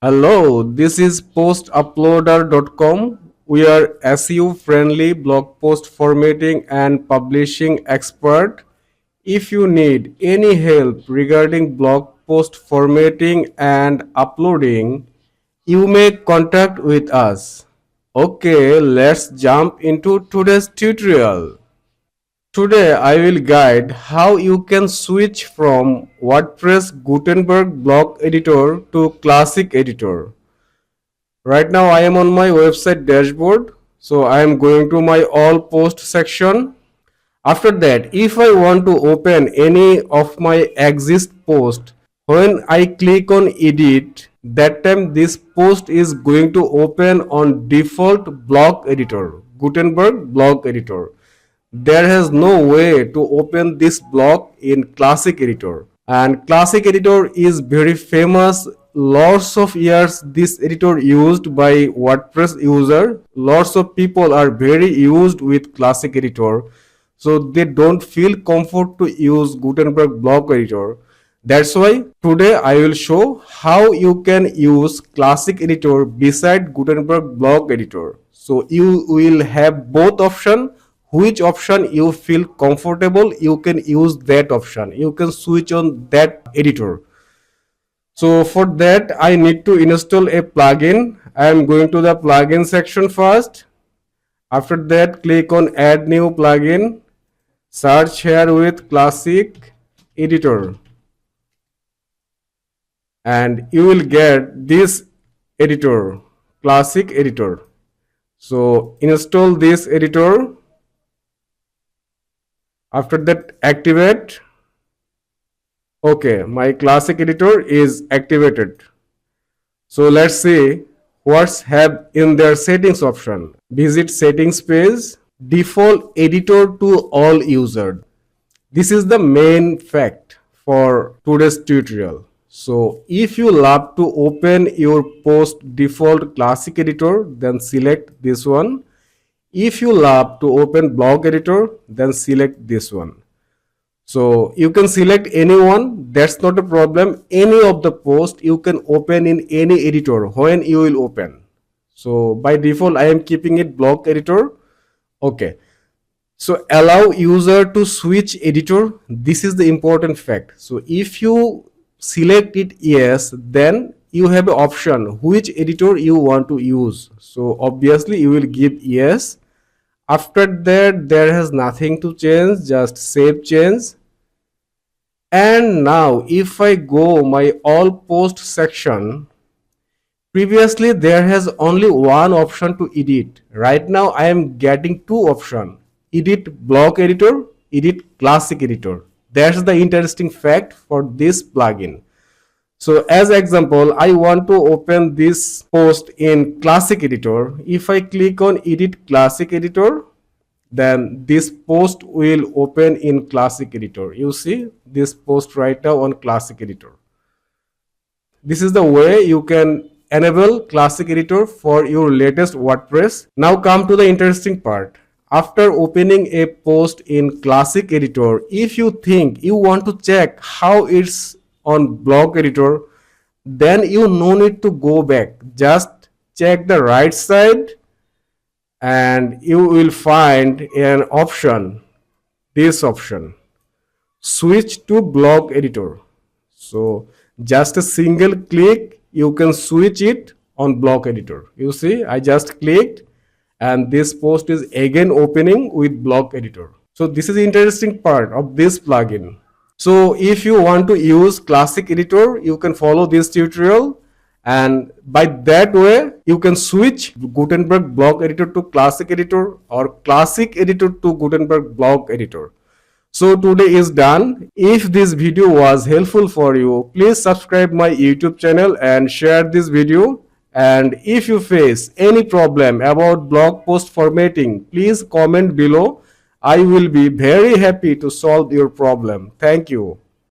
Hello, this is postuploader.com. We are SEO friendly blog post formatting and publishing expert. If you need any help regarding blog post formatting and uploading, you may contact with us. Okay, let's jump into today's tutorial. Today I will guide how you can switch from WordPress Gutenberg Block Editor to Classic Editor. Right now I am on my website dashboard. So I am going to my all post section. After that, if I want to open any of my exist post, when I click on edit, that time this post is going to open on default block editor, Gutenberg block editor. There has no way to open this block in Classic Editor. And Classic Editor is very famous. Lots of years this editor used by WordPress user. Lots of people are very used with Classic Editor. So they don't feel comfort to use Gutenberg Block Editor. That's why today I will show how you can use Classic Editor beside Gutenberg Block Editor. So you will have both options. Which option you feel comfortable, you can use that option. You can switch on that editor. So for that I need to install a plugin. I am going to the plugin section first. After that click on add new plugin. Search here with Classic Editor. And you will get this editor, Classic Editor. So install this editor. After that activate. Okay, my Classic Editor is activated. So let's see what's have in their settings option. Visit settings page, default editor to all users. This is the main fact for today's tutorial. So if you love to open your post default Classic Editor, then select this one. If you love to open block editor, then select this one. So you can select any one, that's not a problem. Any of the post you can open in any editor when you will open. So by default I am keeping it block editor. Okay. So allow user to switch editor. This is the important fact. So if you select it yes, then you have an option which editor you want to use. So obviously you will give yes. After that there has nothing to change, just save change. And now if I go my all post section, previously there has only one option to edit. Right now I am getting two options: edit block editor, edit Classic Editor. That's the interesting fact for this plugin. So as example, I want to open this post in Classic Editor. If I click on edit Classic Editor, then this post will open in Classic Editor. You see this post right now on Classic Editor. This is the way you can enable Classic Editor for your latest WordPress. Now come to the interesting part. After opening a post in Classic Editor, if you think you want to check how it's on block editor, then you no need to go back. Just check the right side and you will find an option, this option, switch to block editor. So just a single click you can switch it on block editor. You see I just clicked and this post is again opening with block editor. So this is the interesting part of this plugin. So if you want to use Classic Editor, you can follow this tutorial, and by that way you can switch Gutenberg Block Editor to Classic Editor or Classic Editor to Gutenberg Block Editor. So today is done. If this video was helpful for you, please subscribe my YouTube channel and share this video. And if you face any problem about blog post formatting, please comment below. I will be very happy to solve your problem. Thank you.